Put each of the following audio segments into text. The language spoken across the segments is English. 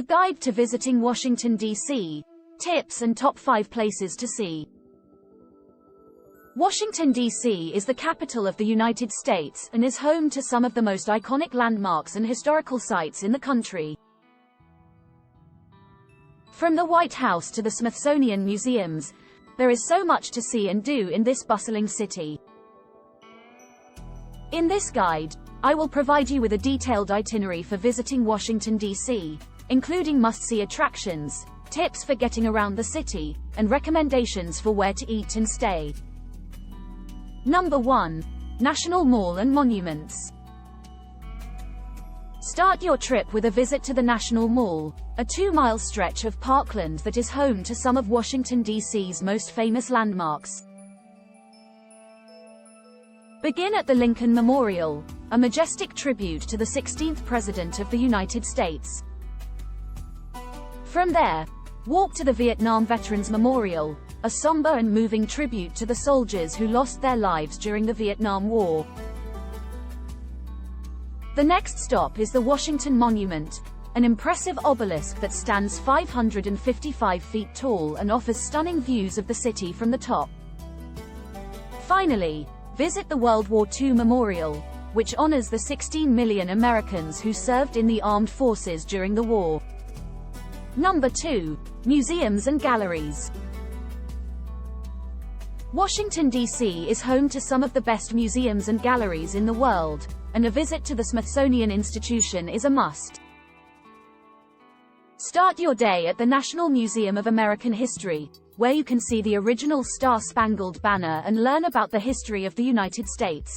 A guide to visiting Washington, D.C. Tips and top 5 places to see. Washington, D.C. is the capital of the United States and is home to some of the most iconic landmarks and historical sites in the country. From the White House to the Smithsonian museums, there is so much to see and do in this bustling city. In this guide, I will provide you with a detailed itinerary for visiting Washington, D.C., including must-see attractions, tips for getting around the city, and recommendations for where to eat and stay. Number 1. National Mall and Monuments. Start your trip with a visit to the National Mall, a 2-mile stretch of parkland that is home to some of Washington, D.C.'s most famous landmarks. Begin at the Lincoln Memorial, a majestic tribute to the 16th President of the United States. From there, walk to the Vietnam Veterans Memorial, a somber and moving tribute to the soldiers who lost their lives during the Vietnam War. The next stop is the Washington Monument, an impressive obelisk that stands 555 feet tall and offers stunning views of the city from the top. Finally, visit the World War II Memorial, which honors the 16 million Americans who served in the armed forces during the war. Number 2. Museums and Galleries. Washington, D.C. is home to some of the best museums and galleries in the world, and a visit to the Smithsonian Institution is a must. Start your day at the National Museum of American History, where you can see the original Star-Spangled Banner and learn about the history of the United States.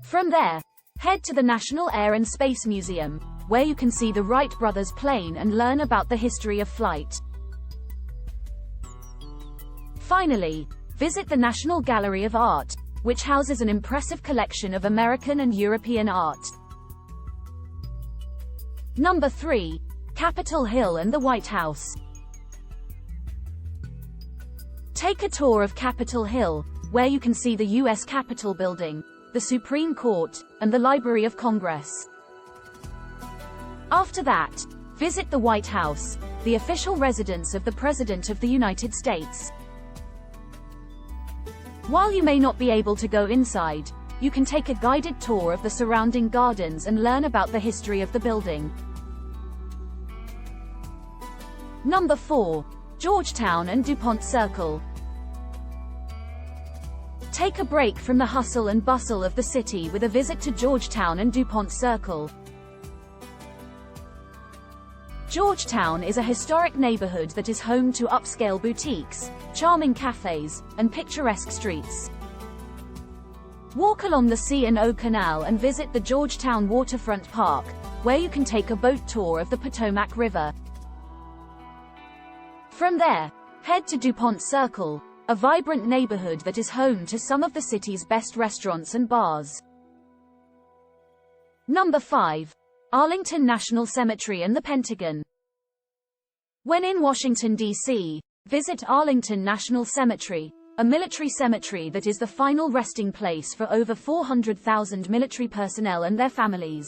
From there, head to the National Air and Space Museum, where you can see the Wright brothers' plane and learn about the history of flight. Finally, visit the National Gallery of Art, which houses an impressive collection of American and European art. Number 3. Capitol Hill and the White House. Take a tour of Capitol Hill, where you can see the U.S. Capitol building, the Supreme Court, and the Library of Congress. After that, visit the White House, the official residence of the President of the United States. While you may not be able to go inside, you can take a guided tour of the surrounding gardens and learn about the history of the building. Number 4. Georgetown and Dupont Circle. Take a break from the hustle and bustle of the city with a visit to Georgetown and Dupont Circle. Georgetown is a historic neighborhood that is home to upscale boutiques, charming cafes, and picturesque streets. Walk along the C&O Canal and visit the Georgetown Waterfront Park, where you can take a boat tour of the Potomac River. From there, head to Dupont Circle, a vibrant neighborhood that is home to some of the city's best restaurants and bars. Number 5. Arlington National Cemetery and the Pentagon. When in Washington, D.C., visit Arlington National Cemetery, a military cemetery that is the final resting place for over 400,000 military personnel and their families.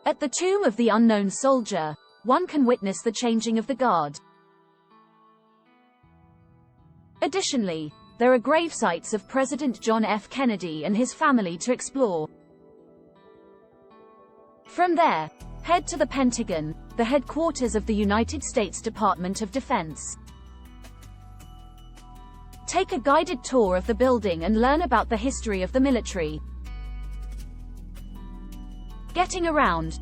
At the Tomb of the Unknown Soldier, one can witness the changing of the guard. Additionally, there are grave sites of President John F. Kennedy and his family to explore. From there, head to the Pentagon, the headquarters of the United States Department of Defense. Take a guided tour of the building and learn about the history of the military. Getting around.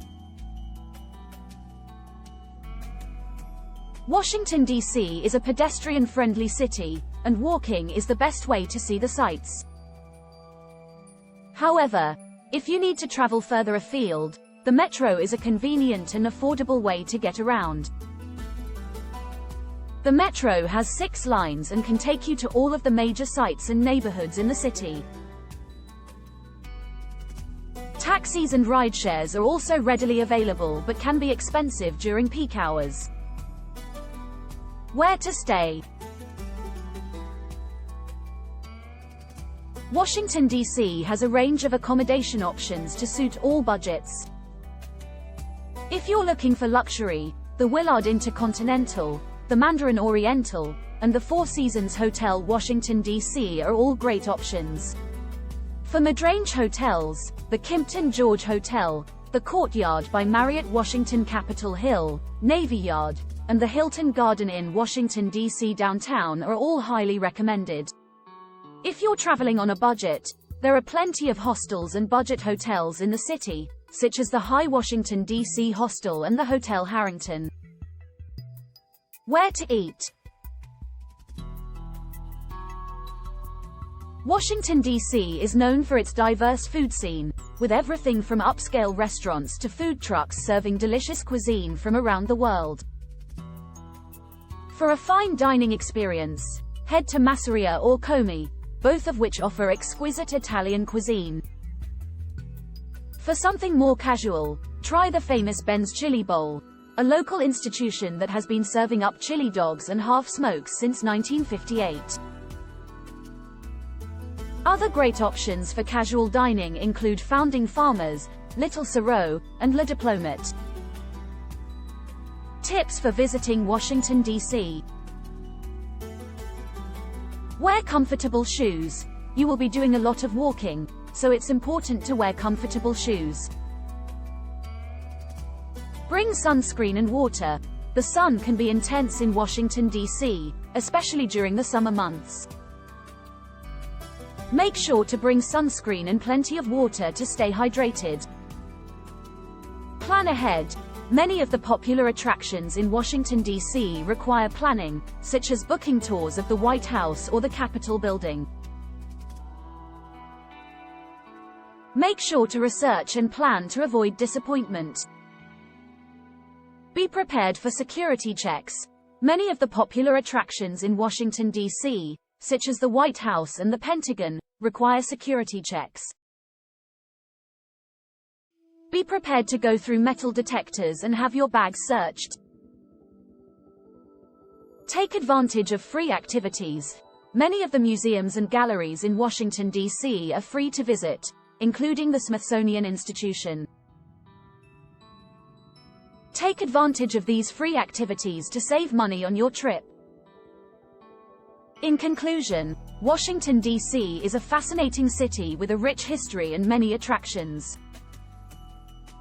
Washington, D.C. is a pedestrian-friendly city, and walking is the best way to see the sights. However, if you need to travel further afield, the metro is a convenient and affordable way to get around. The metro has 6 lines and can take you to all of the major sites and neighborhoods in the city. Taxis and rideshares are also readily available but can be expensive during peak hours. Where to stay? Washington, D.C. has a range of accommodation options to suit all budgets. If you're looking for luxury, the Willard Intercontinental, the Mandarin Oriental, and the Four Seasons Hotel Washington, D.C. are all great options. For mid-range hotels, the Kimpton George Hotel, the Courtyard by Marriott Washington Capitol Hill, Navy Yard, and the Hilton Garden Inn Washington, D.C. downtown are all highly recommended. If you're traveling on a budget, there are plenty of hostels and budget hotels in the city, such as the High Washington, D.C. Hostel and the Hotel Harrington. Where to eat? Washington, D.C. is known for its diverse food scene, with everything from upscale restaurants to food trucks serving delicious cuisine from around the world. For a fine dining experience, head to Masseria or Comey, both of which offer exquisite Italian cuisine. For something more casual, try the famous Ben's Chili Bowl, a local institution that has been serving up chili dogs and half-smokes since 1958. Other great options for casual dining include Founding Farmers, Little Sirop, and Le Diplomate. Tips for visiting Washington, D.C. Wear comfortable shoes. You will be doing a lot of walking, so it's important to wear comfortable shoes. Bring sunscreen and water. The sun can be intense in Washington, D.C., especially during the summer months. Make sure to bring sunscreen and plenty of water to stay hydrated. Plan ahead. Many of the popular attractions in Washington, D.C. require planning, such as booking tours of the White House or the Capitol building. Make sure to research and plan to avoid disappointment. Be prepared for security checks. Many of the popular attractions in Washington, D.C., such as the White House and the Pentagon, require security checks. Be prepared to go through metal detectors and have your bags searched. Take advantage of free activities. Many of the museums and galleries in Washington, D.C. are free to visit, including the Smithsonian Institution. Take advantage of these free activities to save money on your trip. In conclusion, Washington, D.C. is a fascinating city with a rich history and many attractions.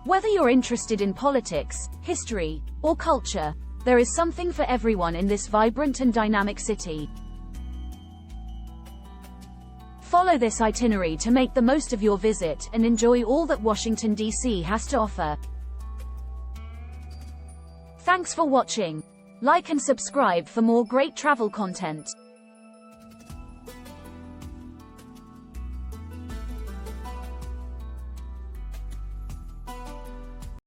Whether you're interested in politics, history, or culture, there is something for everyone in this vibrant and dynamic city. Follow this itinerary to make the most of your visit and enjoy all that Washington, D.C. has to offer. Thanks for watching. Like and subscribe for more great travel content.